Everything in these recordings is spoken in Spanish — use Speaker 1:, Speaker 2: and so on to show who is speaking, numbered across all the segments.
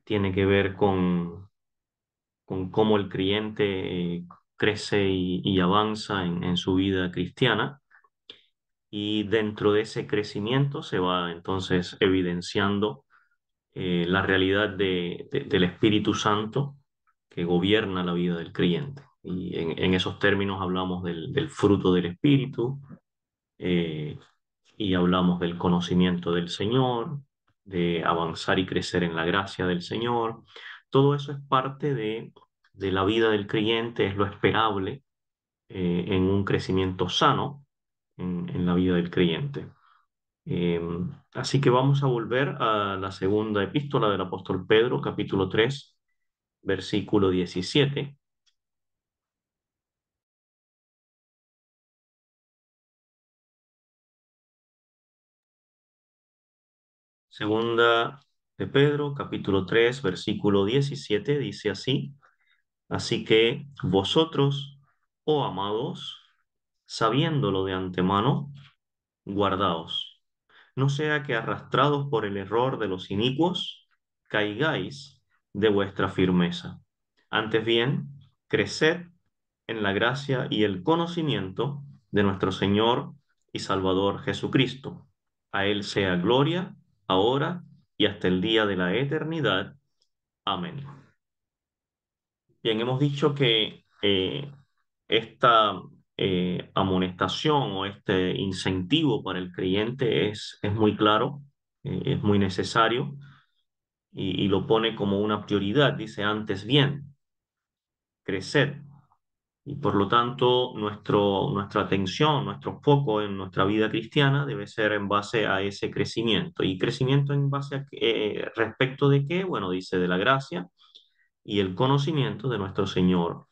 Speaker 1: tiene que ver con cómo el creyente crece y avanza en su vida cristiana. Y dentro de ese crecimiento se va entonces evidenciando la realidad del Espíritu Santo que gobierna la vida del creyente. Y en esos términos hablamos del fruto del Espíritu, eh, y hablamos del conocimiento del Señor, de avanzar y crecer en la gracia del Señor. Todo eso es parte de la vida del creyente, es lo esperable en un crecimiento sano en la vida del creyente. Eh, Así que vamos a volver a la segunda epístola del apóstol Pedro, capítulo 3, versículo 17. Segunda de Pedro, capítulo 3, versículo 17, dice así: Así que vosotros, oh amados, sabiéndolo de antemano, guardaos, no sea que arrastrados por el error de los inicuos, caigáis de vuestra firmeza. Antes bien, creced en la gracia y el conocimiento de nuestro Señor y Salvador Jesucristo. A Él sea gloria, ahora y hasta el día de la eternidad. Amén. Bien, hemos dicho que esta amonestación o este incentivo para el creyente es muy claro, es muy necesario y lo pone como una prioridad. Dice antes bien, crecer. Y por lo tanto, nuestra atención, nuestro foco en nuestra vida cristiana debe ser en base a ese crecimiento. ¿Y crecimiento en base a respecto de qué? Bueno, dice de la gracia y el conocimiento de nuestro Señor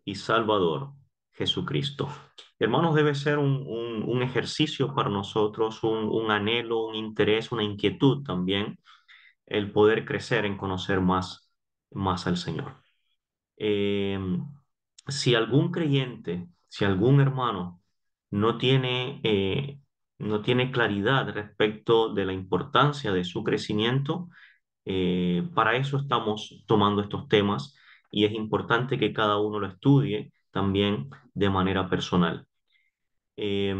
Speaker 1: y Salvador Jesucristo. Hermanos, debe ser un ejercicio para nosotros, un anhelo, un interés, una inquietud también, el poder crecer en conocer más al Señor. Eh, si algún creyente, si algún hermano no tiene claridad respecto de la importancia de su crecimiento, para eso estamos tomando estos temas y es importante que cada uno lo estudie también de manera personal. Eh,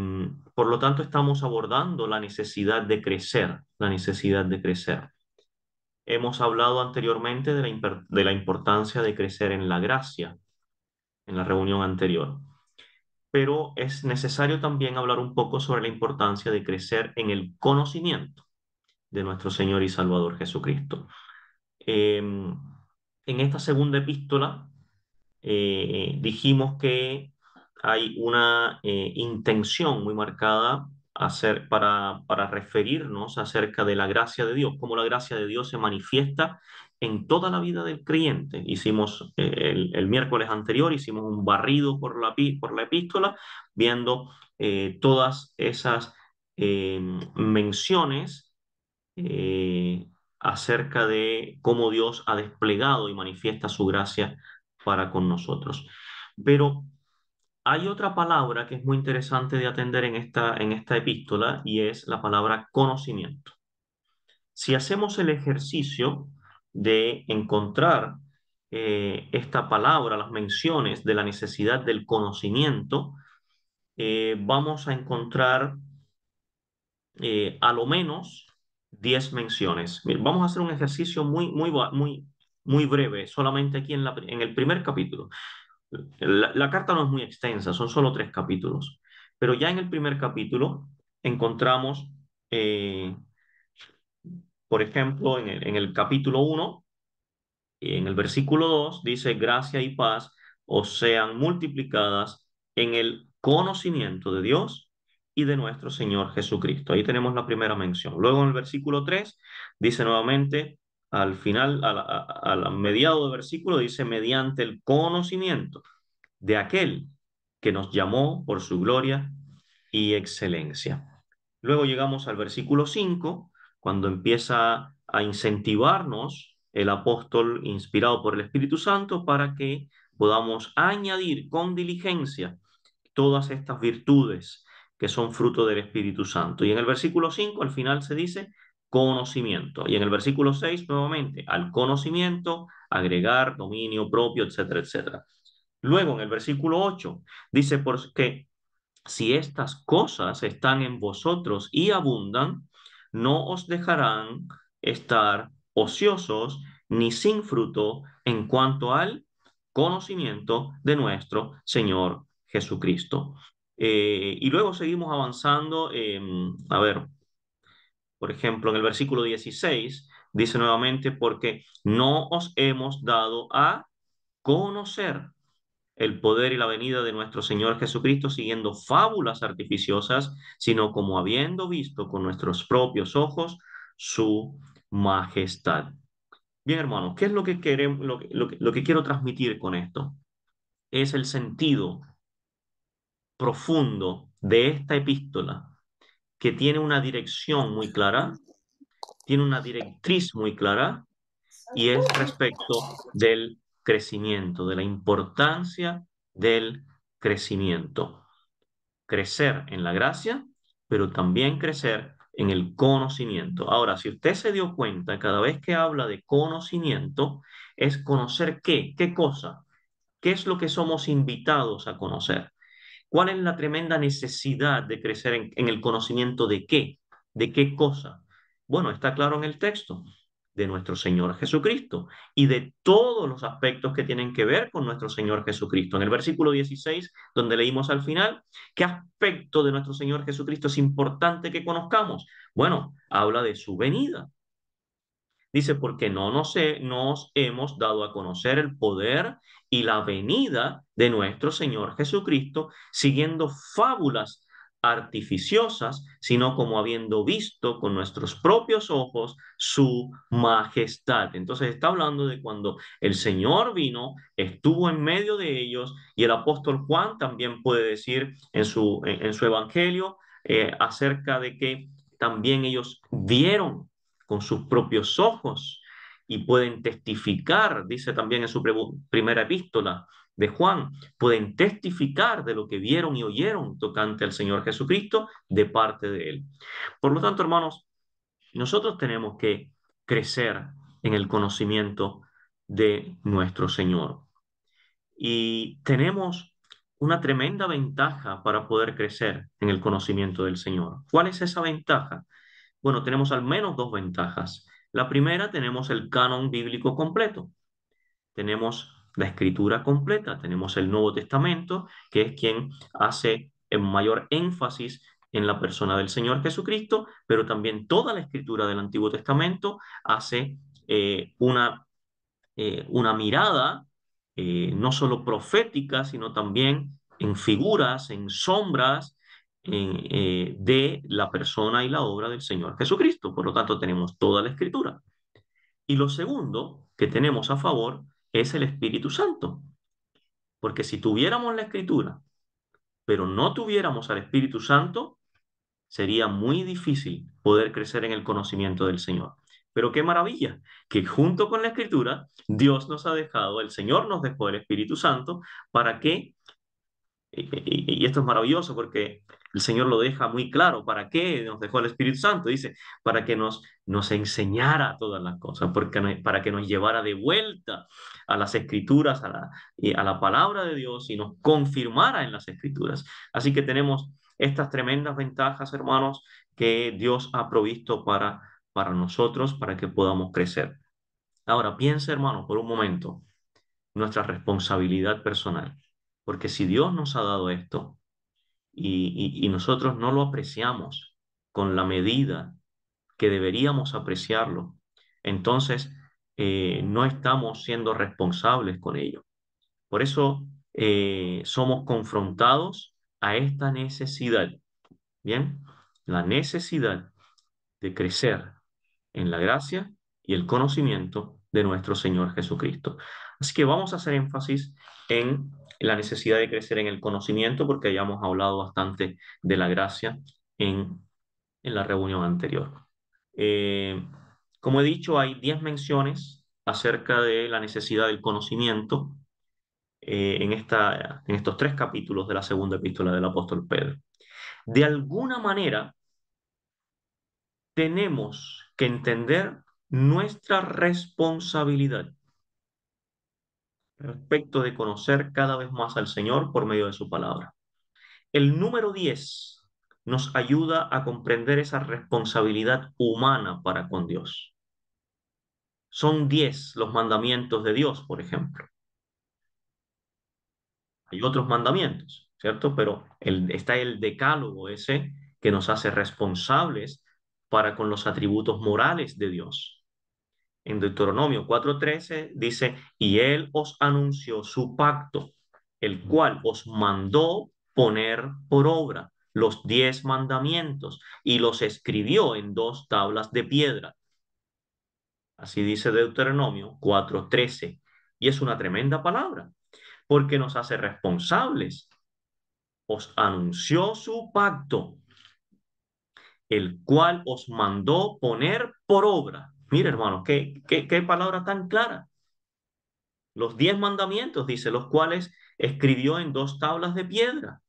Speaker 1: por lo tanto, estamos abordando la necesidad de crecer, la necesidad de crecer. Hemos hablado anteriormente de la importancia de crecer en la gracia en la reunión anterior, pero es necesario también hablar un poco sobre la importancia de crecer en el conocimiento de nuestro Señor y Salvador Jesucristo. En esta segunda epístola dijimos que hay una intención muy marcada para referirnos acerca de la gracia de Dios, cómo la gracia de Dios se manifiesta en toda la vida del creyente. Hicimos el miércoles anterior, hicimos un barrido por la epístola, viendo todas esas menciones eh, acerca de cómo Dios ha desplegado y manifiesta su gracia para con nosotros. Pero hay otra palabra que es muy interesante de atender en esta epístola y es la palabra conocimiento. Si hacemos el ejercicio de encontrar esta palabra, las menciones de la necesidad del conocimiento, vamos a encontrar a lo menos 10 menciones. Vamos a hacer un ejercicio muy breve, solamente aquí en el primer capítulo. La carta no es muy extensa, son solo 3 capítulos, pero ya en el primer capítulo encontramos, eh, por ejemplo, en el capítulo 1, en el versículo 2 dice, gracia y paz os sean multiplicadas en el conocimiento de Dios y de nuestro Señor Jesucristo. Ahí tenemos la primera mención. Luego en el versículo 3 dice nuevamente, al final, al mediado del versículo, dice, mediante el conocimiento de aquel que nos llamó por su gloria y excelencia. Luego llegamos al versículo 5 cuando empieza a incentivarnos el apóstol inspirado por el Espíritu Santo para que podamos añadir con diligencia todas estas virtudes que son fruto del Espíritu Santo. Y en el versículo 5 al final se dice, conocimiento. Y en el versículo 6 nuevamente, al conocimiento, agregar dominio propio, etcétera, etcétera. Luego en el versículo 8 dice, porque si estas cosas están en vosotros y abundan, no os dejarán estar ociosos ni sin fruto en cuanto al conocimiento de nuestro Señor Jesucristo. Y luego seguimos avanzando. A ver, por ejemplo, en el versículo 16 dice nuevamente, porque no os hemos dado a conocer el poder y la venida de nuestro Señor Jesucristo siguiendo fábulas artificiosas, sino como habiendo visto con nuestros propios ojos su majestad. Bien, hermanos, ¿qué es lo que queremos, lo que quiero transmitir con esto? Es el sentido profundo de esta epístola que tiene una dirección muy clara, tiene una directriz muy clara y es respecto del crecimiento, de la importancia del crecimiento. Crecer en la gracia, pero también crecer en el conocimiento. Ahora, si usted se dio cuenta, cada vez que habla de conocimiento, es conocer qué cosa, qué es lo que somos invitados a conocer. ¿Cuál es la tremenda necesidad de crecer en el conocimiento de qué? ¿De qué cosa? Bueno, está claro en el texto de nuestro Señor Jesucristo y de todos los aspectos que tienen que ver con nuestro Señor Jesucristo. En el versículo 16, donde leímos al final, ¿qué aspecto de nuestro Señor Jesucristo es importante que conozcamos? Bueno, habla de su venida. Dice, porque no nos hemos dado a conocer el poder y la venida de nuestro Señor Jesucristo, siguiendo fábulas artificiosas, sino como habiendo visto con nuestros propios ojos su majestad. Entonces está hablando de cuando el Señor vino, estuvo en medio de ellos, y el apóstol Juan también puede decir en su evangelio acerca de que también ellos vieron con sus propios ojos y pueden testificar, dice también en su primera epístola de Juan, pueden testificar de lo que vieron y oyeron tocante al Señor Jesucristo de parte de Él. Por lo tanto, hermanos, nosotros tenemos que crecer en el conocimiento de nuestro Señor. Y tenemos una tremenda ventaja para poder crecer en el conocimiento del Señor. ¿Cuál es esa ventaja? Bueno, tenemos al menos dos ventajas. La primera, tenemos el canon bíblico completo. Tenemos la escritura completa. Tenemos el Nuevo Testamento, que es quien hace en mayor énfasis en la persona del Señor Jesucristo, pero también toda la escritura del Antiguo Testamento hace una mirada no solo profética, sino también en figuras, en sombras de la persona y la obra del Señor Jesucristo. Por lo tanto, tenemos toda la escritura. Y lo segundo que tenemos a favor es el Espíritu Santo. Porque si tuviéramos la escritura, pero no tuviéramos al Espíritu Santo, sería muy difícil poder crecer en el conocimiento del Señor. Pero qué maravilla, que junto con la Escritura, Dios nos ha dejado, el Señor nos dejó el Espíritu Santo para que y esto es maravilloso porque el Señor lo deja muy claro. ¿Para qué nos dejó el Espíritu Santo? Dice, para que nos enseñara todas las cosas, para que nos llevara de vuelta a las Escrituras, a la palabra de Dios y nos confirmara en las Escrituras. Así que tenemos estas tremendas ventajas, hermanos, que Dios ha provisto para nosotros, para que podamos crecer. Ahora, piensa, hermano, por un momento nuestra responsabilidad personal. Porque si Dios nos ha dado esto y nosotros no lo apreciamos con la medida que deberíamos apreciarlo, entonces no estamos siendo responsables con ello. Por eso somos confrontados a esta necesidad, ¿bien? La necesidad de crecer en la gracia y el conocimiento de nuestro Señor Jesucristo. Así que vamos a hacer énfasis en la necesidad de crecer en el conocimiento porque ya hemos hablado bastante de la gracia en la reunión anterior. Eh, como he dicho, hay 10 menciones acerca de la necesidad del conocimiento en estos tres capítulos de la segunda epístola del apóstol Pedro. De alguna manera, tenemos que entender nuestra responsabilidad respecto de conocer cada vez más al Señor por medio de su palabra. El número 10 nos ayuda a comprender esa responsabilidad humana para con Dios. Son 10 los mandamientos de Dios, por ejemplo. Hay otros mandamientos, ¿cierto? Pero está el decálogo ese que nos hace responsables para con los atributos morales de Dios. En Deuteronomio 4:13 dice, y él os anunció su pacto, el cual os mandó poner por obra los 10 mandamientos y los escribió en 2 tablas de piedra. Así dice Deuteronomio 4:13. Y es una tremenda palabra, porque nos hace responsables. Os anunció su pacto, el cual os mandó poner por obra. Mira, hermano, qué palabra tan clara. Los 10 mandamientos, dice, los cuales escribió en 2 tablas de piedra.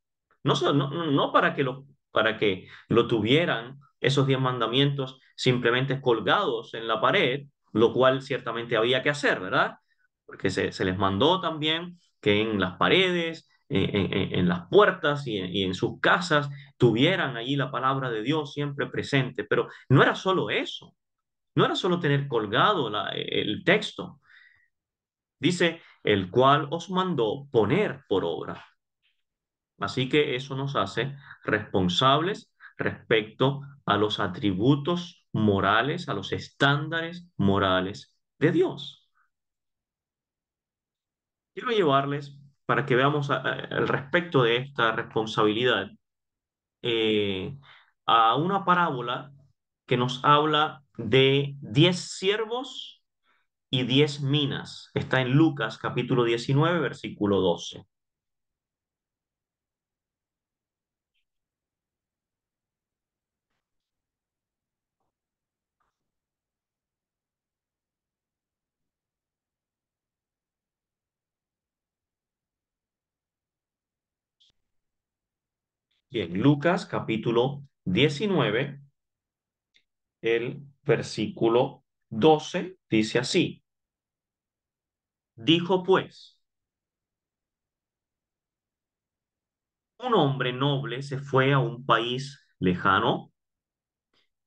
Speaker 1: No para que lo tuvieran esos 10 mandamientos simplemente colgados en la pared, lo cual ciertamente había que hacer, ¿verdad? Porque se les mandó también que en las paredes, en las puertas y en sus casas tuvieran allí la palabra de Dios siempre presente. Pero no era solo eso, no era solo tener colgado el texto. Dice, el cual os mandó poner por obra. Así que eso nos hace responsables respecto a los atributos morales, a los estándares morales de Dios. Quiero llevarles para que veamos al respecto de esta responsabilidad eh, a una parábola que nos habla de 10 siervos y 10 minas. Está en Lucas capítulo 19, versículo 12. Bien, Lucas capítulo 19, el versículo 12 dice así. Dijo pues, un hombre noble se fue a un país lejano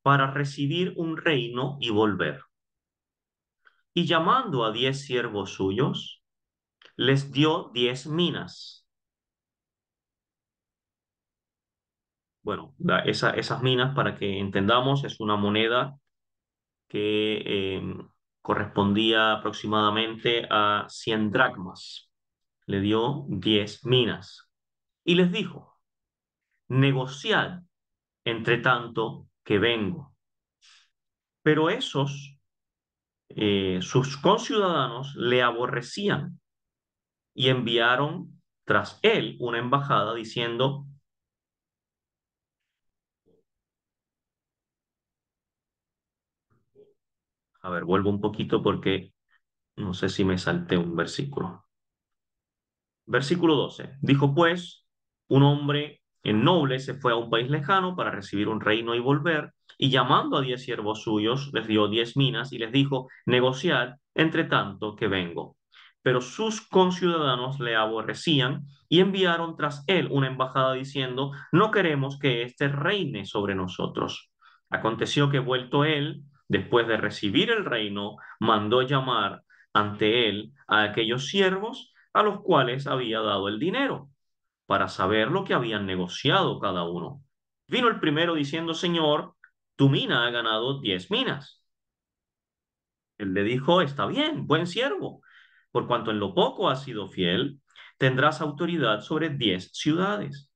Speaker 1: para recibir un reino y volver. Y llamando a 10 siervos suyos, les dio 10 minas. Bueno, esas minas, para que entendamos, es una moneda que correspondía aproximadamente a 100 dracmas. Le dio 10 minas y les dijo, negociad entre tanto que vengo. Pero sus conciudadanos, le aborrecían y enviaron tras él una embajada diciendo, a ver, vuelvo un poquito porque no sé si me salté un versículo. Versículo 12. Dijo pues, un hombre en noble se fue a un país lejano para recibir un reino y volver, y llamando a 10 siervos suyos, les dio 10 minas y les dijo, negociad entre tanto que vengo. Pero sus conciudadanos le aborrecían y enviaron tras él una embajada diciendo, no queremos que éste reine sobre nosotros. Aconteció que vuelto él, después de recibir el reino, mandó llamar ante él a aquellos siervos a los cuales había dado el dinero, para saber lo que habían negociado cada uno. Vino el primero diciendo, Señor, tu mina ha ganado 10 minas. Él le dijo, está bien, buen siervo, por cuanto en lo poco has sido fiel, tendrás autoridad sobre 10 ciudades.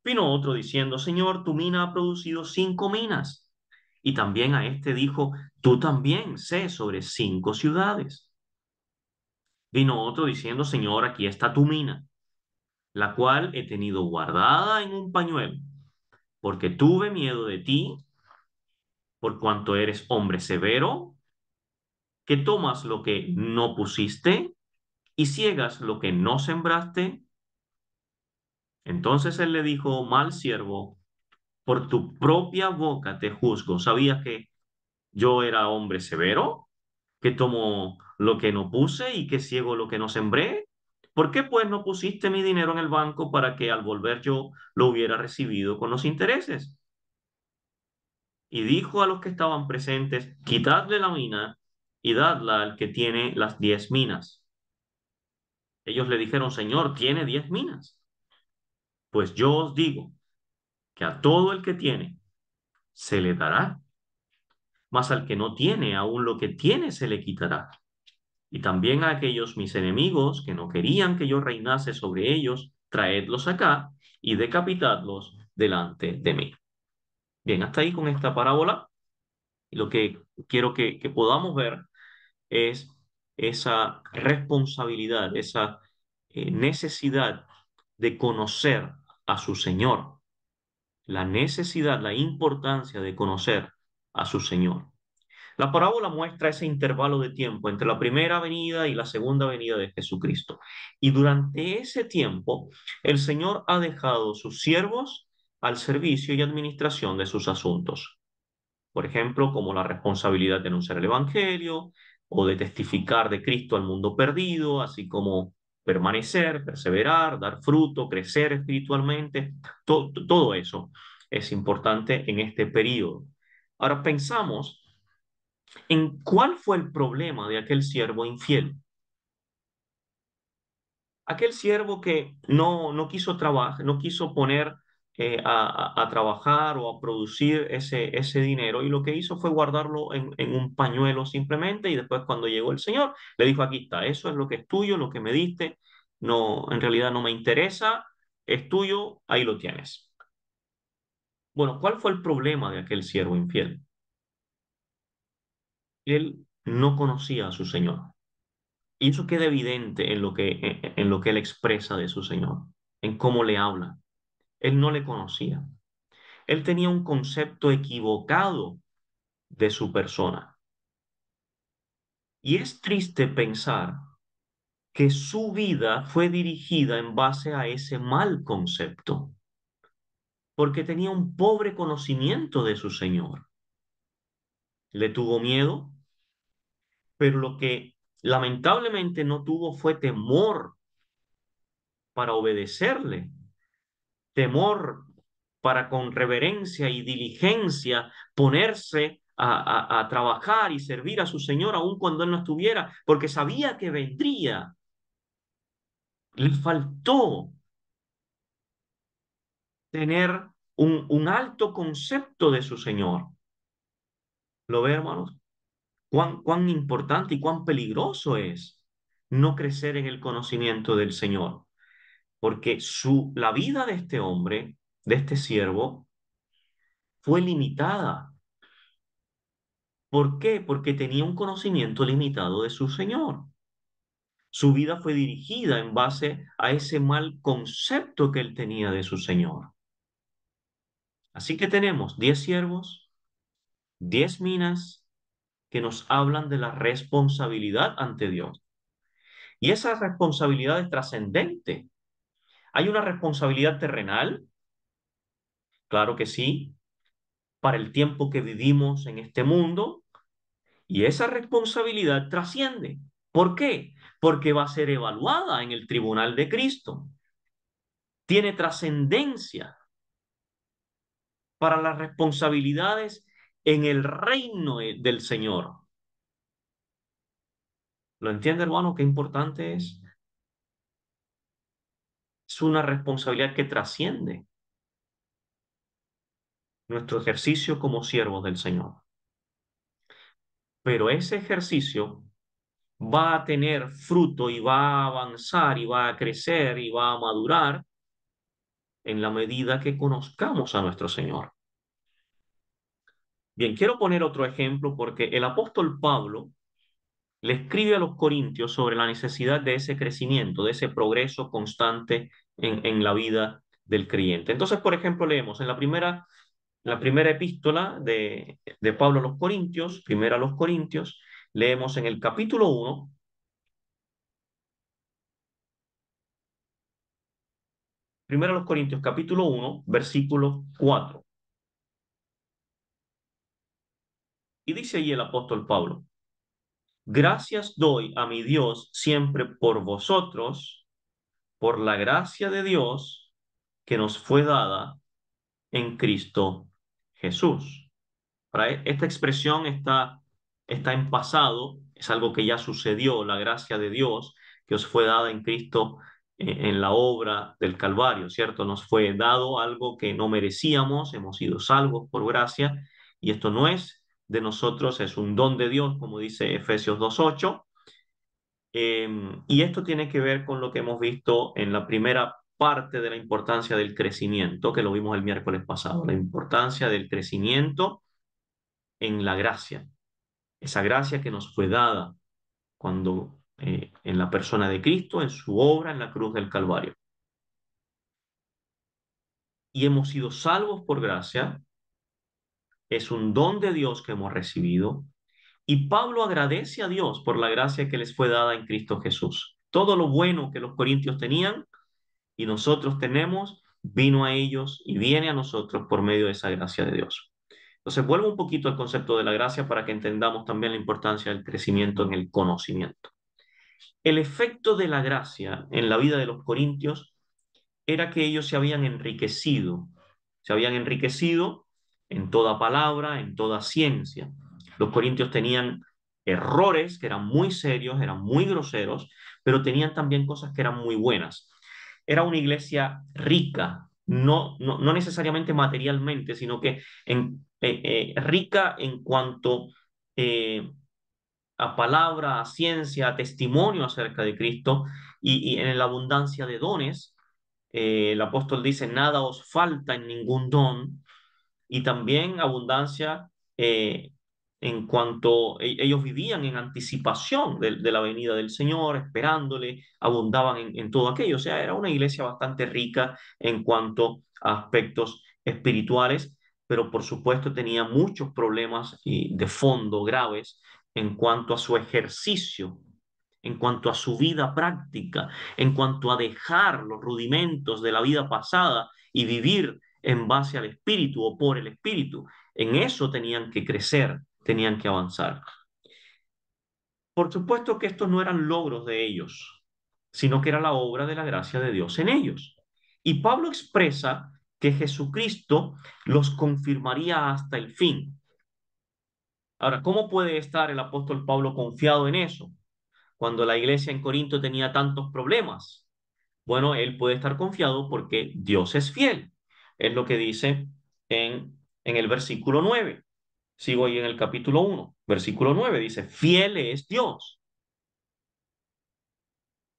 Speaker 1: Vino otro diciendo, Señor, tu mina ha producido 5 minas. Y también a este dijo, tú también sé sobre 5 ciudades. Vino otro diciendo, Señor, aquí está tu mina, la cual he tenido guardada en un pañuelo, porque tuve miedo de ti, por cuanto eres hombre severo, que tomas lo que no pusiste y ciegas lo que no sembraste. Entonces él le dijo, mal siervo por tu propia boca te juzgo. ¿Sabías que yo era hombre severo? ¿Que tomo lo que no puse y que ciego lo que no sembré? ¿Por qué pues no pusiste mi dinero en el banco para que al volver yo lo hubiera recibido con los intereses? Y dijo a los que estaban presentes, quitadle la mina y dadla al que tiene las 10 minas. Ellos le dijeron, Señor, tiene 10 minas. Pues yo os digo que a todo el que tiene se le dará, mas al que no tiene, aún lo que tiene se le quitará. Y también a aquellos mis enemigos que no querían que yo reinase sobre ellos, traedlos acá y decapitadlos delante de mí. Bien, hasta ahí con esta parábola. Y lo que quiero que podamos ver es esa responsabilidad, esa necesidad de conocer a su Señor, la necesidad, la importancia de conocer a su Señor. La parábola muestra ese intervalo de tiempo entre la primera venida y la segunda venida de Jesucristo. Y durante ese tiempo, el Señor ha dejado sus siervos al servicio y administración de sus asuntos. Por ejemplo, como la responsabilidad de anunciar el Evangelio o de testificar de Cristo al mundo perdido, así como permanecer, perseverar, dar fruto, crecer espiritualmente. Todo eso es importante en este periodo. Ahora pensamos en cuál fue el problema de aquel siervo infiel. Aquel siervo que no quiso trabajar, no quiso poner a trabajar o a producir ese dinero y lo que hizo fue guardarlo en un pañuelo simplemente y después cuando llegó el Señor le dijo, aquí está, eso es lo que es tuyo, lo que me diste, no, en realidad no me interesa, es tuyo, ahí lo tienes. Bueno, ¿cuál fue el problema de aquel siervo infiel? Él no conocía a su Señor. Y eso queda evidente en lo que él expresa de su Señor, en cómo le habla. Él no le conocía. Él tenía un concepto equivocado de su persona. Y es triste pensar que su vida fue dirigida en base a ese mal concepto, porque tenía un pobre conocimiento de su Señor. Le tuvo miedo, pero lo que lamentablemente no tuvo fue temor para obedecerle, temor para con reverencia y diligencia ponerse a trabajar y servir a su Señor aun cuando Él no estuviera, porque sabía que vendría. Le faltó tener un alto concepto de su Señor. ¿Lo ve, hermanos? Cuán importante y cuán peligroso es no crecer en el conocimiento del Señor, porque la vida de este hombre, de este siervo, fue limitada. ¿Por qué? Porque tenía un conocimiento limitado de su Señor. Su vida fue dirigida en base a ese mal concepto que él tenía de su Señor. Así que tenemos 10 siervos, 10 minas que nos hablan de la responsabilidad ante Dios. Y esa responsabilidad es trascendente. ¿Hay una responsabilidad terrenal? Claro que sí, para el tiempo que vivimos en este mundo. Y esa responsabilidad trasciende. ¿Por qué? Porque va a ser evaluada en el tribunal de Cristo. Tiene trascendencia para las responsabilidades en el reino del Señor. ¿Lo entiende, hermano? Qué importante es. Es una responsabilidad que trasciende nuestro ejercicio como siervos del Señor. Pero ese ejercicio va a tener fruto y va a avanzar y va a crecer y va a madurar en la medida que conozcamos a nuestro Señor. Bien, quiero poner otro ejemplo porque el apóstol Pablo le escribe a los corintios sobre la necesidad de ese crecimiento, de ese progreso constante en la vida del creyente. Entonces, por ejemplo, leemos en la primera epístola de Pablo a los Corintios, primera a los Corintios, leemos en el capítulo 1, primera a los Corintios, capítulo 1, versículo 4. Y dice allí el apóstol Pablo: gracias doy a mi Dios siempre por vosotros, por la gracia de Dios que nos fue dada en Cristo Jesús. Esta expresión está en pasado, es algo que ya sucedió, la gracia de Dios que os fue dada en Cristo en la obra del Calvario, ¿cierto? Nos fue dado algo que no merecíamos, hemos sido salvos por gracia, y esto no es de nosotros, es un don de Dios, como dice Efesios 2:8. Y esto tiene que ver con lo que hemos visto en la primera parte de la importancia del crecimiento, que lo vimos el miércoles pasado, la importancia del crecimiento en la gracia, esa gracia que nos fue dada cuando en la persona de Cristo, en su obra en la cruz del Calvario. Y hemos sido salvos por gracia, es un don de Dios que hemos recibido, y Pablo agradece a Dios por la gracia que les fue dada en Cristo Jesús. Todo lo bueno que los corintios tenían y nosotros tenemos, vino a ellos y viene a nosotros por medio de esa gracia de Dios. Entonces, vuelvo un poquito al concepto de la gracia para que entendamos también la importancia del crecimiento en el conocimiento. El efecto de la gracia en la vida de los corintios era que ellos se habían enriquecido en toda palabra, en toda ciencia. Los corintios tenían errores que eran muy serios, eran muy groseros, pero tenían también cosas que eran muy buenas. Era una iglesia rica, no necesariamente materialmente, sino que rica en cuanto a palabra, a ciencia, a testimonio acerca de Cristo y en la abundancia de dones. El apóstol dice: nada os falta en ningún don, y también abundancia en cuanto ellos vivían en anticipación de la venida del Señor, esperándole, abundaban en todo aquello. O sea, era una iglesia bastante rica en cuanto a aspectos espirituales, pero por supuesto tenía muchos problemas de fondo graves en cuanto a su ejercicio, en cuanto a su vida práctica, en cuanto a dejar los rudimentos de la vida pasada y vivir en base al Espíritu o por el Espíritu. En eso tenían que crecer, tenían que avanzar. Por supuesto que estos no eran logros de ellos, sino que era la obra de la gracia de Dios en ellos. Y Pablo expresa que Jesucristo los confirmaría hasta el fin. Ahora, ¿cómo puede estar el apóstol Pablo confiado en eso cuando la iglesia en Corinto tenía tantos problemas? Bueno, él puede estar confiado porque Dios es fiel. Es lo que dice en el versículo 9. Sigo ahí en el capítulo 1, versículo 9. Dice: fiel es Dios,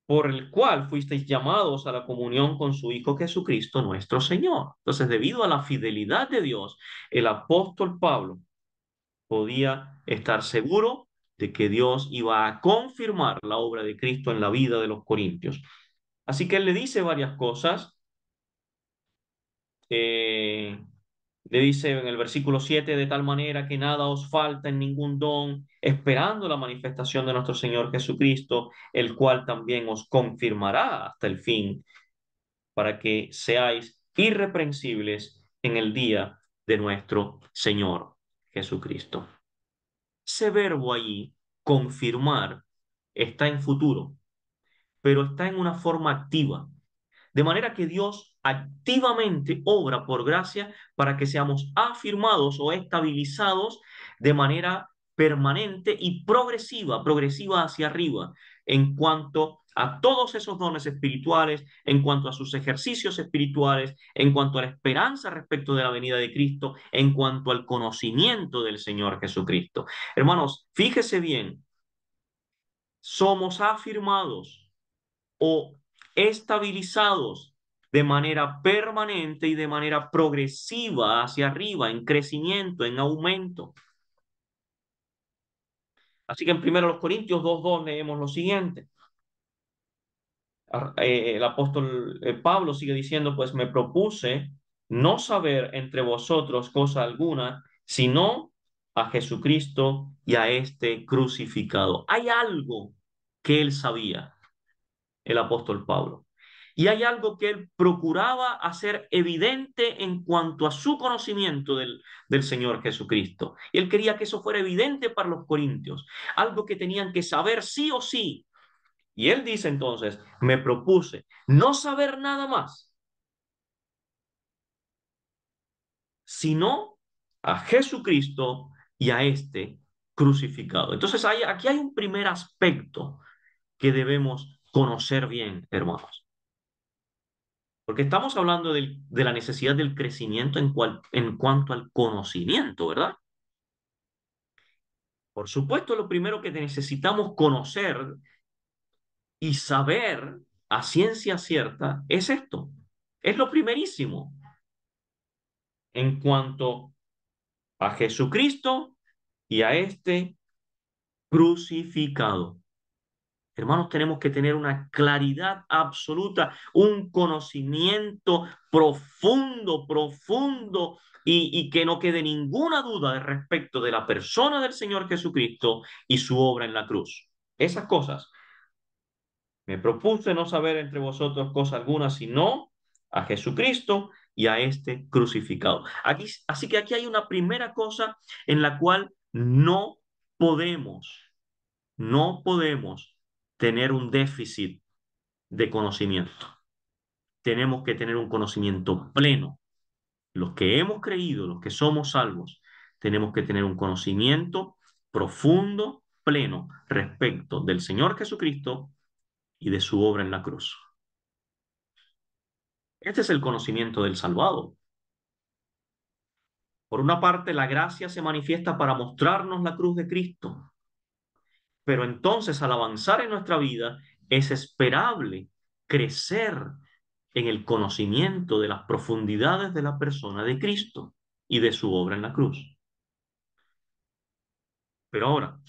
Speaker 1: por el cual fuisteis llamados a la comunión con su Hijo Jesucristo nuestro Señor. Entonces, debido a la fidelidad de Dios, el apóstol Pablo podía estar seguro de que Dios iba a confirmar la obra de Cristo en la vida de los corintios. Así que él le dice varias cosas. Eh, Le dice en el versículo 7: de tal manera que nada os falta en ningún don, esperando la manifestación de nuestro Señor Jesucristo, el cual también os confirmará hasta el fin, para que seáis irreprensibles en el día de nuestro Señor Jesucristo. Ese verbo allí, confirmar, está en futuro, pero está en una forma activa. De manera que Dios activamente obra por gracia para que seamos afirmados o estabilizados de manera permanente y progresiva hacia arriba, en cuanto a todos esos dones espirituales, en cuanto a sus ejercicios espirituales, en cuanto a la esperanza respecto de la venida de Cristo, en cuanto al conocimiento del Señor Jesucristo. Hermanos, fíjese bien, somos afirmados o estabilizados de manera permanente y de manera progresiva hacia arriba, en crecimiento, en aumento. Así que en 1 Corintios 2:2 leemos lo siguiente. El apóstol Pablo sigue diciendo: pues me propuse no saber entre vosotros cosa alguna, sino a Jesucristo y a este crucificado. Hay algo que él sabía, el apóstol Pablo. Y hay algo que él procuraba hacer evidente en cuanto a su conocimiento del Señor Jesucristo. Y él quería que eso fuera evidente para los corintios, algo que tenían que saber sí o sí. Y él dice entonces, me propuse no saber nada más, sino a Jesucristo y a este crucificado. Entonces aquí hay un primer aspecto que debemos conocer bien, hermanos. Porque estamos hablando de la necesidad del crecimiento en cuanto al conocimiento, ¿verdad? Por supuesto, lo primero que necesitamos conocer y saber a ciencia cierta es esto. Es lo primerísimo en cuanto a Jesucristo y a este crucificado. Hermanos, tenemos que tener una claridad absoluta, un conocimiento profundo, profundo, y que no quede ninguna duda de respecto de la persona del Señor Jesucristo y su obra en la cruz. Esas cosas. Me propuse no saber entre vosotros cosa alguna, sino a Jesucristo y a este crucificado. Así que aquí hay una primera cosa en la cual no podemos tener un déficit de conocimiento. Tenemos que tener un conocimiento pleno. Los que hemos creído, los que somos salvos, tenemos que tener un conocimiento profundo, pleno, respecto del Señor Jesucristo y de su obra en la cruz. Este es el conocimiento del salvado. Por una parte, la gracia se manifiesta para mostrarnos la cruz de Cristo, pero entonces al avanzar en nuestra vida es esperable crecer en el conocimiento de las profundidades de la persona de Cristo y de su obra en la cruz. Pero ahora,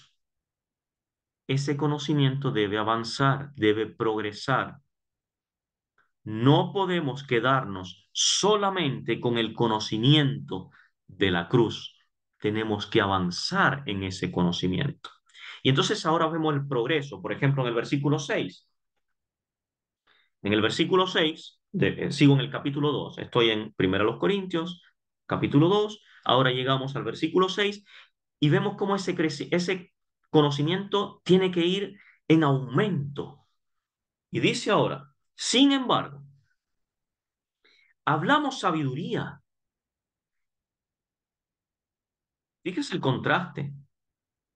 Speaker 1: ese conocimiento debe avanzar, debe progresar. No podemos quedarnos solamente con el conocimiento de la cruz. Tenemos que avanzar en ese conocimiento. Y entonces ahora vemos el progreso. Por ejemplo, en el versículo 6. En el versículo 6, sigo en el capítulo 2. Estoy en 1 Corintios, capítulo 2. Ahora llegamos al versículo 6 y vemos cómo ese conocimiento tiene que ir en aumento. Y dice ahora, sin embargo, hablamos sabiduría. Fíjese el contraste.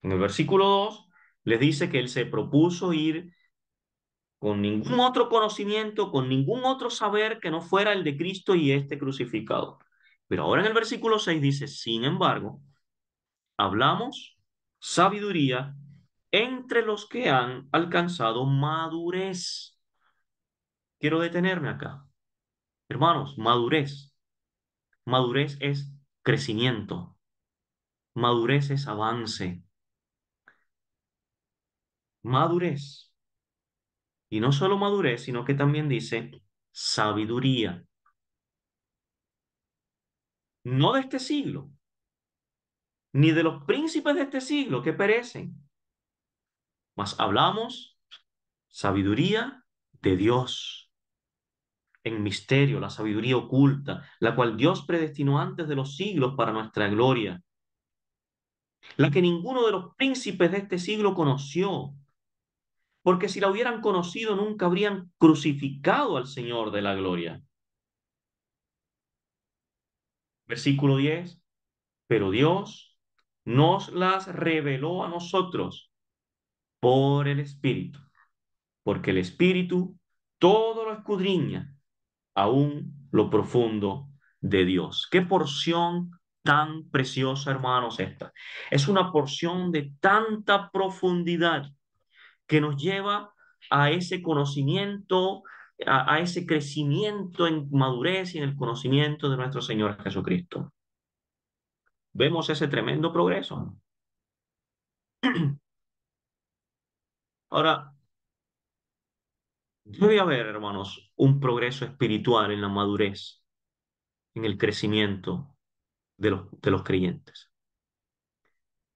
Speaker 1: En el versículo 2 les dice que él se propuso ir con ningún otro conocimiento, con ningún otro saber que no fuera el de Cristo y este crucificado. Pero ahora en el versículo 6 dice, sin embargo, hablamos sabiduría entre los que han alcanzado madurez. Quiero detenerme acá. Hermanos, madurez. Madurez es crecimiento. Madurez es avance. Madurez. Y no solo madurez, sino que también dice sabiduría. No de este siglo, ni de los príncipes de este siglo que perecen, mas hablamos sabiduría de Dios en misterio, la sabiduría oculta, la cual Dios predestinó antes de los siglos para nuestra gloria, la que ninguno de los príncipes de este siglo conoció, porque si la hubieran conocido nunca habrían crucificado al Señor de la gloria. Versículo 10. Pero Dios nos las reveló a nosotros por el Espíritu, porque el Espíritu todo lo escudriña, aún lo profundo de Dios. Qué porción tan preciosa, hermanos, esta. Es una porción de tanta profundidad que nos lleva a ese conocimiento, a ese crecimiento en madurez y en el conocimiento de nuestro Señor Jesucristo. Vemos ese tremendo progreso. Ahora, debe haber, hermanos, un progreso espiritual en la madurez, en el crecimiento de los creyentes.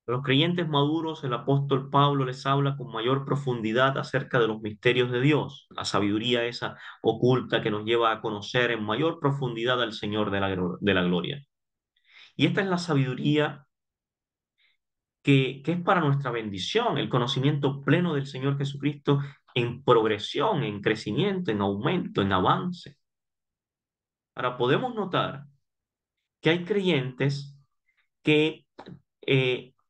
Speaker 1: A los creyentes maduros, el apóstol Pablo les habla con mayor profundidad acerca de los misterios de Dios, la sabiduría esa oculta que nos lleva a conocer en mayor profundidad al Señor de la gloria. Y esta es la sabiduría que es para nuestra bendición, el conocimiento pleno del Señor Jesucristo en progresión, en crecimiento, en aumento, en avance. Ahora podemos notar que hay creyentes que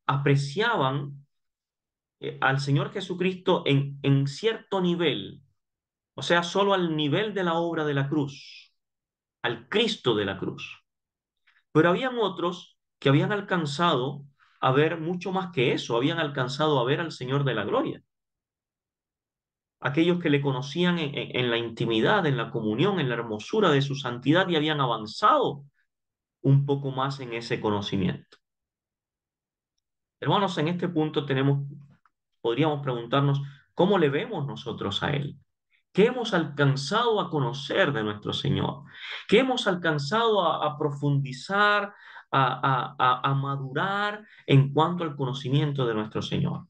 Speaker 1: apreciaban al Señor Jesucristo en cierto nivel, o sea, solo al nivel de la obra de la cruz, al Cristo de la cruz. Pero habían otros que habían alcanzado a ver mucho más que eso, habían alcanzado a ver al Señor de la gloria. Aquellos que le conocían en la intimidad, en la comunión, en la hermosura de su santidad y habían avanzado un poco más en ese conocimiento. Hermanos, en este punto podríamos preguntarnos, ¿cómo le vemos nosotros a Él? ¿Qué hemos alcanzado a conocer de nuestro Señor? ¿Qué hemos alcanzado a profundizar, a madurar en cuanto al conocimiento de nuestro Señor?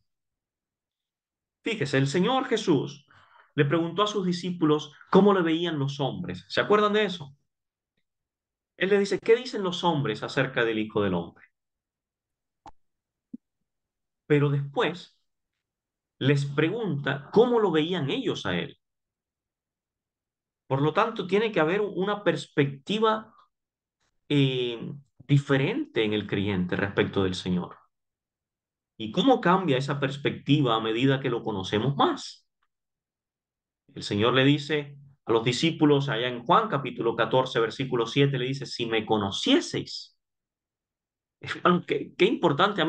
Speaker 1: Fíjese, el Señor Jesús le preguntó a sus discípulos cómo le veían los hombres. ¿Se acuerdan de eso? Él le dice, ¿qué dicen los hombres acerca del Hijo del Hombre? Pero después les pregunta cómo lo veían ellos a Él. Por lo tanto, tiene que haber una perspectiva eh, diferente en el creyente respecto del Señor. ¿Y cómo cambia esa perspectiva a medida que lo conocemos más? El Señor le dice a los discípulos allá en Juan capítulo 14, versículo 7, le dice, si me conocieseis. Hermano, qué importante,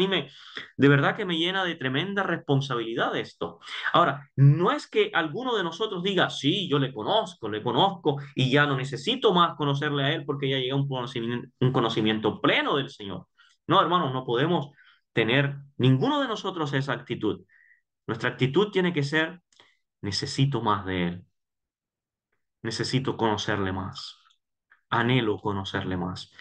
Speaker 1: de verdad que me llena de tremenda responsabilidad esto. Ahora, no es que alguno de nosotros diga, sí, yo le conozco y ya no necesito más conocerle a él porque ya llega un conocimiento pleno del Señor. No, hermanos, no podemos tener ninguno de nosotros esa actitud. Nuestra actitud tiene que ser, necesito más de él, necesito conocerle más, anhelo conocerle más.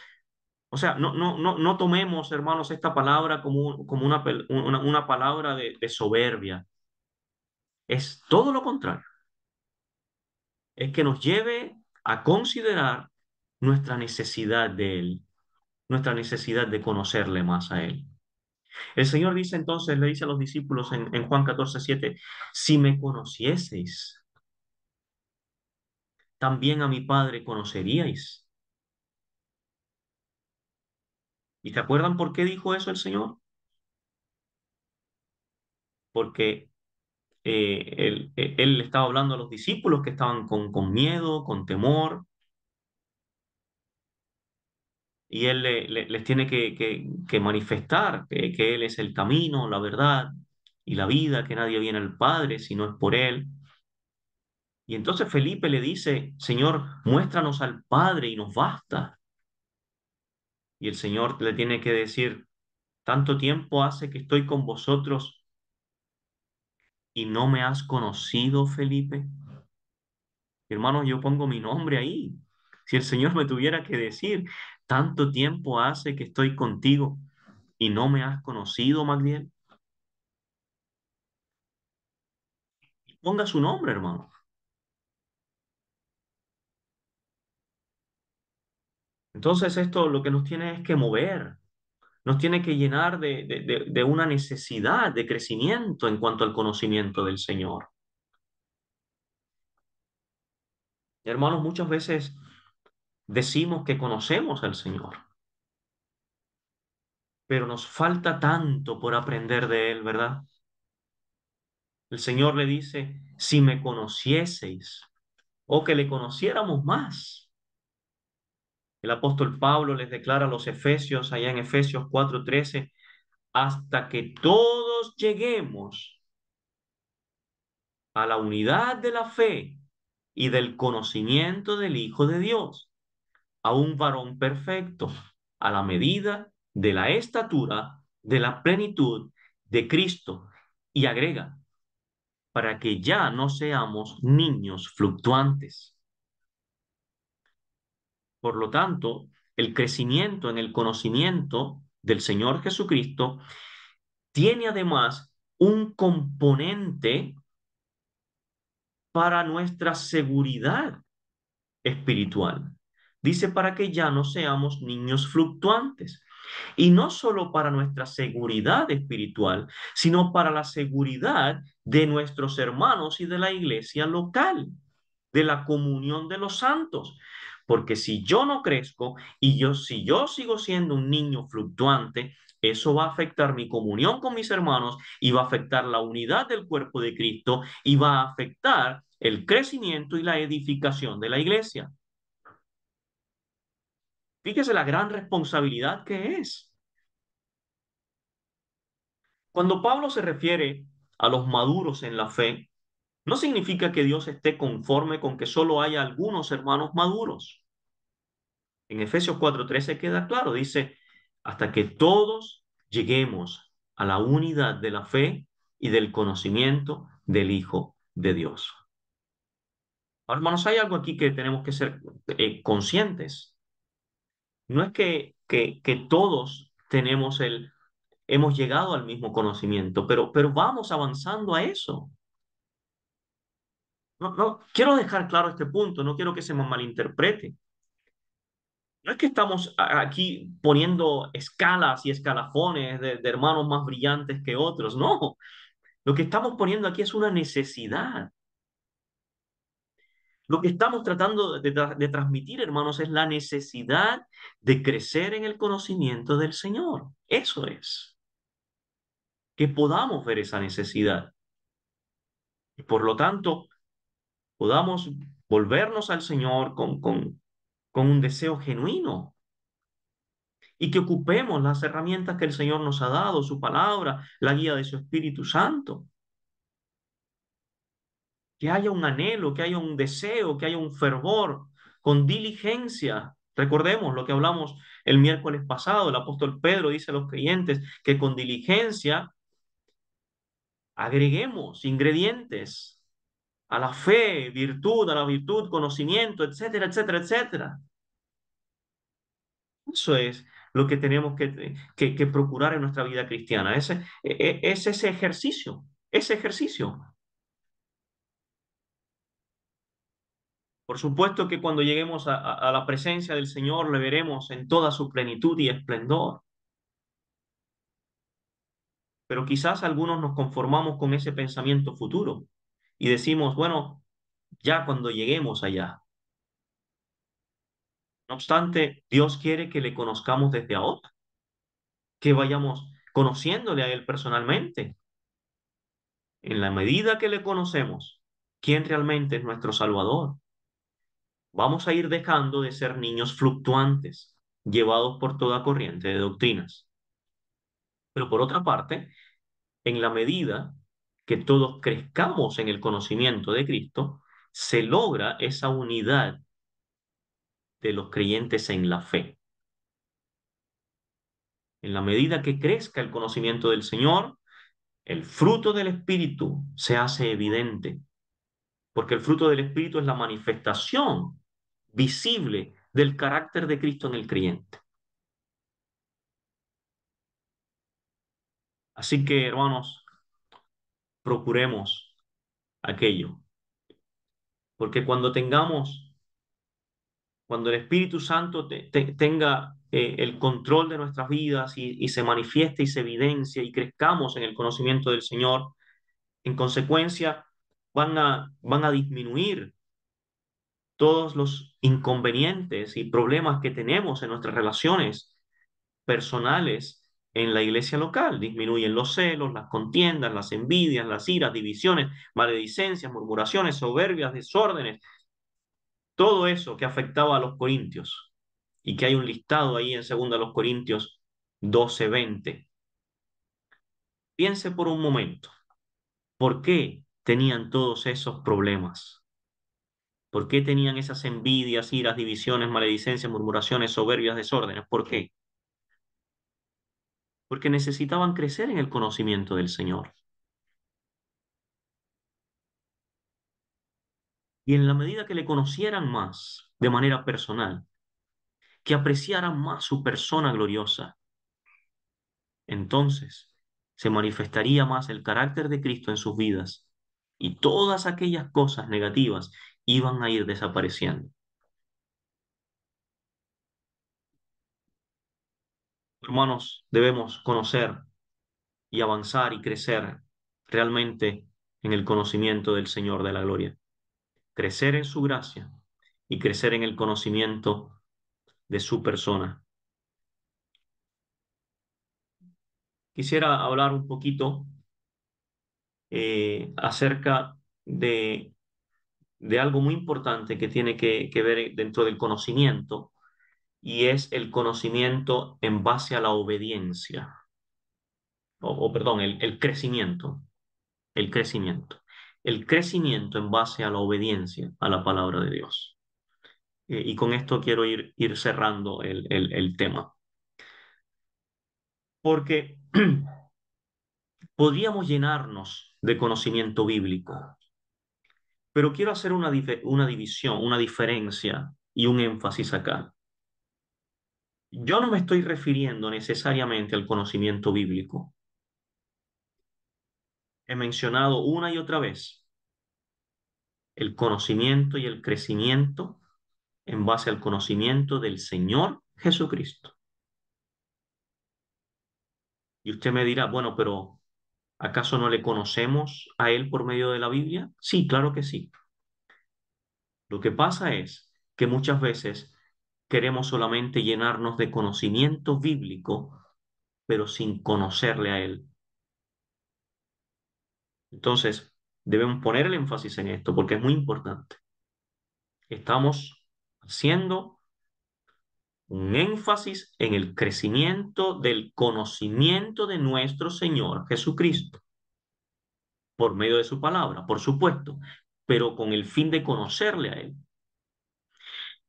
Speaker 1: O sea, no tomemos, hermanos, esta palabra como una palabra de soberbia. Es todo lo contrario. Es que nos lleve a considerar nuestra necesidad de Él, nuestra necesidad de conocerle más a Él. El Señor dice entonces, le dice a los discípulos en Juan 14:7, si me conocieseis, también a mi Padre conoceríais. ¿Y te acuerdan por qué dijo eso el Señor? Porque él estaba hablando a los discípulos que estaban con miedo, con temor, y él les tiene que manifestar que Él es el camino, la verdad y la vida, que nadie viene al Padre si no es por Él. Y entonces Felipe le dice, Señor, muéstranos al Padre y nos basta. Y el Señor le tiene que decir, tanto tiempo hace que estoy con vosotros y no me has conocido, Felipe. Hermanos, yo pongo mi nombre ahí. Si el Señor me tuviera que decir, tanto tiempo hace que estoy contigo y no me has conocido, Magdiel, ponga su nombre, hermano. Entonces esto lo que nos tiene es que mover, nos tiene que llenar de una necesidad de crecimiento en cuanto al conocimiento del Señor. Hermanos, muchas veces decimos que conocemos al Señor, pero nos falta tanto por aprender de Él, ¿verdad? El Señor le dice, si me conocieseis, o que le conociéramos más. El apóstol Pablo les declara a los Efesios, allá en Efesios 4:13, hasta que todos lleguemos a la unidad de la fe y del conocimiento del Hijo de Dios, a un varón perfecto, a la medida de la estatura de la plenitud de Cristo. Y agrega, para que ya no seamos niños fluctuantes. Por lo tanto, el crecimiento en el conocimiento del Señor Jesucristo tiene además un componente para nuestra seguridad espiritual. Dice para que ya no seamos niños fluctuantes. Y no solo para nuestra seguridad espiritual, sino para la seguridad de nuestros hermanos y de la iglesia local, de la comunión de los santos. Porque si yo no crezco si yo sigo siendo un niño fluctuante, eso va a afectar mi comunión con mis hermanos y va a afectar la unidad del cuerpo de Cristo y va a afectar el crecimiento y la edificación de la iglesia. Fíjese la gran responsabilidad que es. Cuando Pablo se refiere a los maduros en la fe, no significa que Dios esté conforme con que solo haya algunos hermanos maduros. En Efesios 4:13 queda claro, dice, hasta que todos lleguemos a la unidad de la fe y del conocimiento del Hijo de Dios. Ahora, hermanos, hay algo aquí que tenemos que ser conscientes. No es que todos hemos llegado al mismo conocimiento, pero vamos avanzando a eso. No, no, quiero dejar claro este punto, no quiero que se me malinterprete. No es que estamos aquí poniendo escalas y escalafones de hermanos más brillantes que otros, no. Lo que estamos poniendo aquí es una necesidad. Lo que estamos tratando de transmitir, hermanos, es la necesidad de crecer en el conocimiento del Señor. Eso es, que podamos ver esa necesidad. Y por lo tanto, podamos volvernos al Señor con un deseo genuino y que ocupemos las herramientas que el Señor nos ha dado, su palabra, la guía de su Espíritu Santo. Que haya un anhelo, que haya un deseo, que haya un fervor, con diligencia. Recordemos lo que hablamos el miércoles pasado, el apóstol Pedro dice a los creyentes que con diligencia agreguemos ingredientes a a la virtud, conocimiento, etcétera, etcétera, etcétera. Eso es lo que tenemos que procurar en nuestra vida cristiana. Es ese ejercicio, ese ejercicio. Por supuesto que cuando lleguemos a la presencia del Señor le veremos en toda su plenitud y esplendor, pero quizás algunos nos conformamos con ese pensamiento futuro y decimos, bueno, ya cuando lleguemos allá. No obstante, Dios quiere que le conozcamos desde ahora, que vayamos conociéndole a Él personalmente. En la medida que le conocemos, quién realmente es nuestro Salvador, vamos a ir dejando de ser niños fluctuantes, llevados por toda corriente de doctrinas. Pero por otra parte, en la medida que todos crezcamos en el conocimiento de Cristo, se logra esa unidad de los creyentes en la fe. En la medida que crezca el conocimiento del Señor, el fruto del Espíritu se hace evidente, porque el fruto del Espíritu es la manifestación visible del carácter de Cristo en el creyente. Así que, hermanos, procuremos aquello, porque cuando el Espíritu Santo tenga el control de nuestras vidas y se manifieste y se evidencia y crezcamos en el conocimiento del Señor, en consecuencia van a disminuir todos los inconvenientes y problemas que tenemos en nuestras relaciones personales en la iglesia local. Disminuyen los celos, las contiendas, las envidias, las iras, divisiones, maledicencias, murmuraciones, soberbias, desórdenes, todo eso que afectaba a los corintios y que hay un listado ahí en 2 Corintios 12:20. Piense por un momento, ¿por qué tenían todos esos problemas? ¿Por qué tenían esas envidias, iras, divisiones, maledicencias, murmuraciones, soberbias, desórdenes? ¿Por qué? Porque necesitaban crecer en el conocimiento del Señor. Y en la medida que le conocieran más de manera personal, que apreciaran más su persona gloriosa, entonces se manifestaría más el carácter de Cristo en sus vidas y todas aquellas cosas negativas iban a ir desapareciendo. Hermanos, debemos conocer y avanzar y crecer realmente en el conocimiento del Señor de la gloria, crecer en su gracia y crecer en el conocimiento de su persona. Quisiera hablar un poquito acerca de algo muy importante que tiene que ver dentro del conocimiento, y es el conocimiento en base a la obediencia, perdón, el crecimiento, el crecimiento, el crecimiento en base a la obediencia a la palabra de Dios. Y con esto quiero ir cerrando el tema, porque podríamos llenarnos de conocimiento bíblico, pero quiero hacer una división, una diferencia y un énfasis acá. Yo no me estoy refiriendo necesariamente al conocimiento bíblico. He mencionado una y otra vez el conocimiento y el crecimiento en base al conocimiento del Señor Jesucristo. Y usted me dirá, bueno, pero ¿acaso no le conocemos a Él por medio de la Biblia? Sí, claro que sí. Lo que pasa es que muchas veces queremos solamente llenarnos de conocimiento bíblico, pero sin conocerle a Él. Entonces, debemos poner el énfasis en esto porque es muy importante. Estamos haciendo un énfasis en el crecimiento del conocimiento de nuestro Señor Jesucristo por medio de su palabra, por supuesto, pero con el fin de conocerle a Él.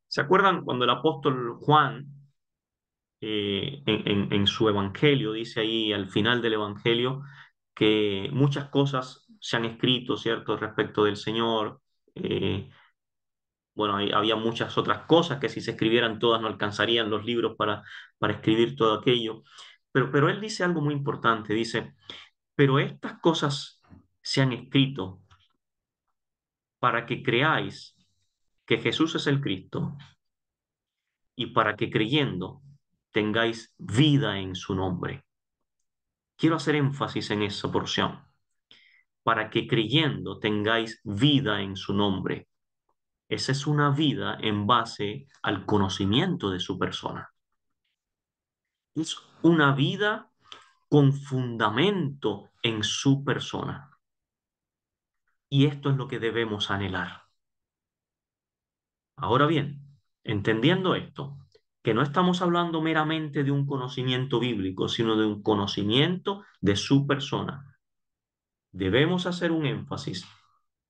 Speaker 1: ¿Se acuerdan cuando el apóstol Juan en su evangelio dice ahí al final del evangelio que muchas cosas se han escrito, ¿cierto?, respecto del Señor? Bueno, había muchas otras cosas que si se escribieran todas no alcanzarían los libros para escribir todo aquello. Pero él dice algo muy importante, dice, pero estas cosas se han escrito para que creáis que Jesús es el Cristo y para que creyendo tengáis vida en su nombre. Quiero hacer énfasis en esa porción, para que creyendo tengáis vida en su nombre. Esa es una vida en base al conocimiento de su persona. Es una vida con fundamento en su persona. Y esto es lo que debemos anhelar. Ahora bien, entendiendo esto, que no estamos hablando meramente de un conocimiento bíblico, sino de un conocimiento de su persona, debemos hacer un énfasis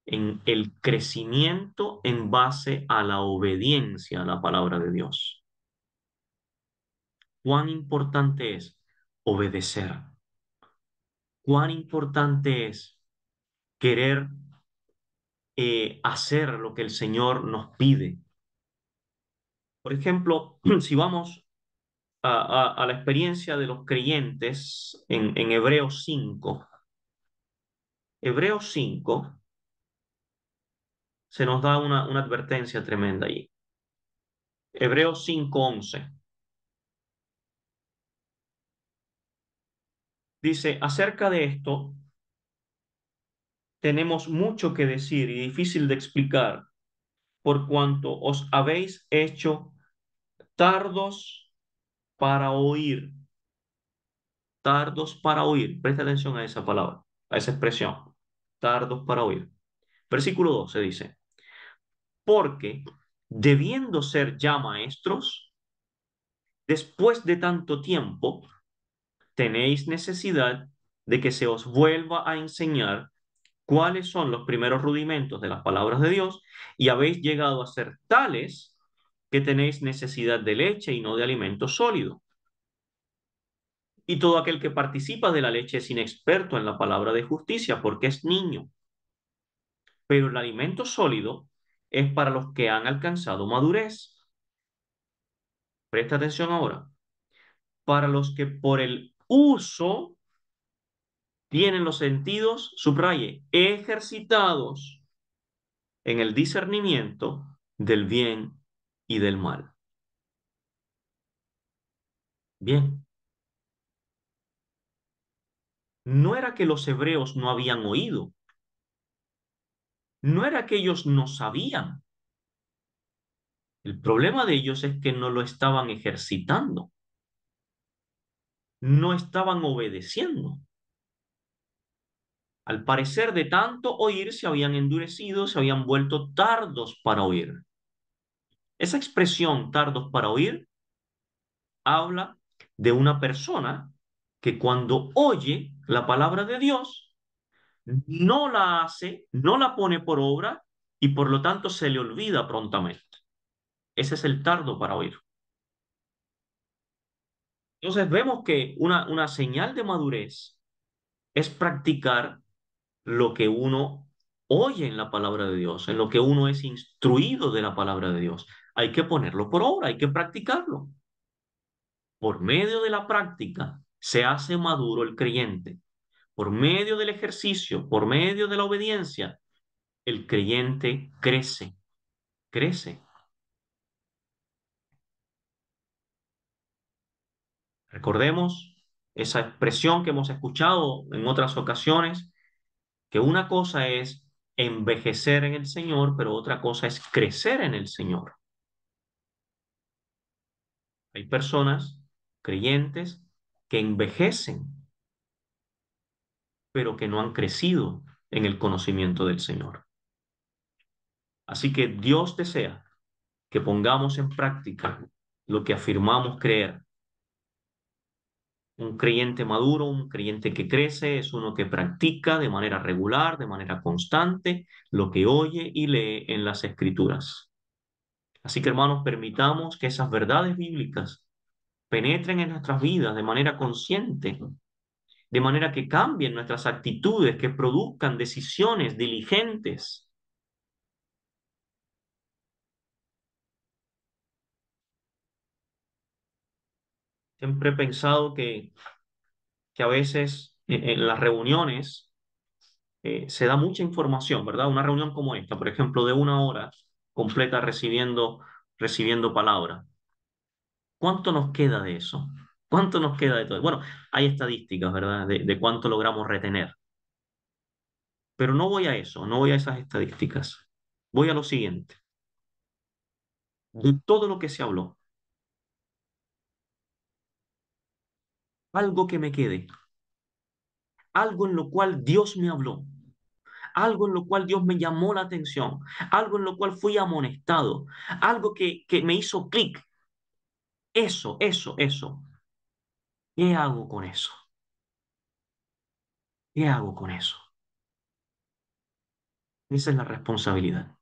Speaker 1: en el crecimiento en base a la obediencia a la palabra de Dios. Cuán importante es obedecer. Cuán importante es querer hacer lo que el Señor nos pide. Por ejemplo, si vamos a la experiencia de los creyentes en Hebreos 5, Hebreos 5 se nos da una advertencia tremenda allí. Hebreos 5:11 dice, acerca de esto tenemos mucho que decir y difícil de explicar, por cuanto os habéis hecho tardos para oír, tardos para oír. Presta atención a esa palabra, a esa expresión, tardos para oír. Versículo 12 dice, porque debiendo ser ya maestros, después de tanto tiempo, tenéis necesidad de que se os vuelva a enseñar cuáles son los primeros rudimentos de las palabras de Dios, y habéis llegado a ser tales que tenéis necesidad de leche y no de alimento sólido. Y todo aquel que participa de la leche es inexperto en la palabra de justicia porque es niño. Pero el alimento sólido es para los que han alcanzado madurez. Presta atención ahora. Para los que por el uso tienen los sentidos, subraye, ejercitados en el discernimiento del bien y del mal. Bien, no era que los hebreos no habían oído, no era que ellos no sabían. El problema de ellos es que no lo estaban ejercitando, no estaban obedeciendo. Al parecer, de tanto oír, se habían endurecido, se habían vuelto tardos para oír. Esa expresión, tardos para oír, habla de una persona que cuando oye la palabra de Dios, no la hace, no la pone por obra y por lo tanto se le olvida prontamente. Ese es el tardo para oír. Entonces vemos que una señal de madurez es practicar lo que uno oye en la palabra de Dios, en lo que uno es instruido de la palabra de Dios. Hay que ponerlo por obra, hay que practicarlo. Por medio de la práctica se hace maduro el creyente. Por medio del ejercicio, por medio de la obediencia, el creyente crece, crece. Recordemos esa expresión que hemos escuchado en otras ocasiones, que una cosa es envejecer en el Señor, pero otra cosa es crecer en el Señor. Hay personas, creyentes, que envejecen, pero que no han crecido en el conocimiento del Señor. Así que Dios desea que pongamos en práctica lo que afirmamos creer. Un creyente maduro, un creyente que crece, es uno que practica de manera regular, de manera constante, lo que oye y lee en las Escrituras. Así que, hermanos, permitamos que esas verdades bíblicas penetren en nuestras vidas de manera consciente, de manera que cambien nuestras actitudes, que produzcan decisiones diligentes. Siempre he pensado que a veces en las reuniones se da mucha información, ¿verdad? Una reunión como esta, por ejemplo, de 1 hora completa recibiendo palabra. ¿Cuánto nos queda de eso? ¿Cuánto nos queda de todo? Bueno, hay estadísticas, ¿verdad? De cuánto logramos retener. Pero no voy a eso, no voy a esas estadísticas. Voy a lo siguiente. De todo lo que se habló, algo que me quede, algo en lo cual Dios me habló, algo en lo cual Dios me llamó la atención, algo en lo cual fui amonestado, algo que me hizo clic. Eso. ¿Qué hago con eso? ¿Qué hago con eso? Esa es la responsabilidad.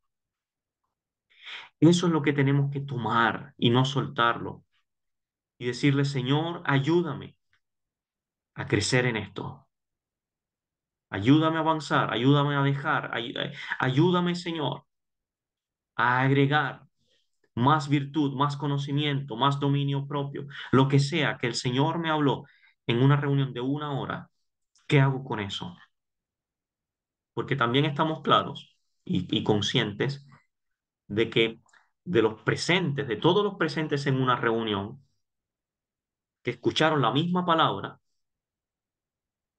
Speaker 1: Eso es lo que tenemos que tomar y no soltarlo. Y decirle, Señor, ayúdame a crecer en esto. Ayúdame a avanzar, ayúdame a dejar, ayúdame, Señor, a agregar más virtud, más conocimiento, más dominio propio, lo que sea que el Señor me habló en una reunión de 1 hora. ¿Qué hago con eso? Porque también estamos claros y conscientes de que de los presentes, de todos los presentes en una reunión que escucharon la misma palabra,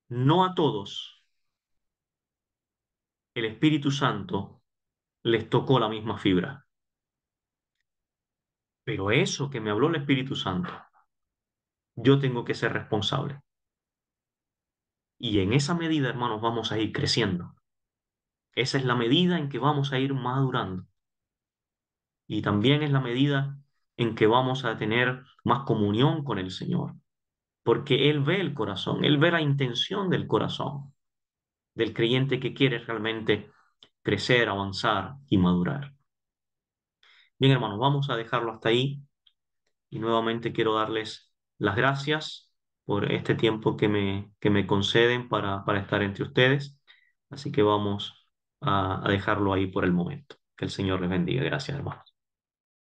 Speaker 1: no a todos el Espíritu Santo les tocó la misma fibra. Pero eso que me habló el Espíritu Santo, yo tengo que ser responsable. Y en esa medida, hermanos, vamos a ir creciendo. Esa es la medida en que vamos a ir madurando. Y también es la medida en que vamos a tener más comunión con el Señor. Porque Él ve el corazón, Él ve la intención del corazón del creyente que quiere realmente crecer, avanzar y madurar. Bien, hermanos, vamos a dejarlo hasta ahí y nuevamente quiero darles las gracias por este tiempo que me conceden para estar entre ustedes. Así que vamos a dejarlo ahí por el momento. Que el Señor les bendiga. Gracias, hermanos.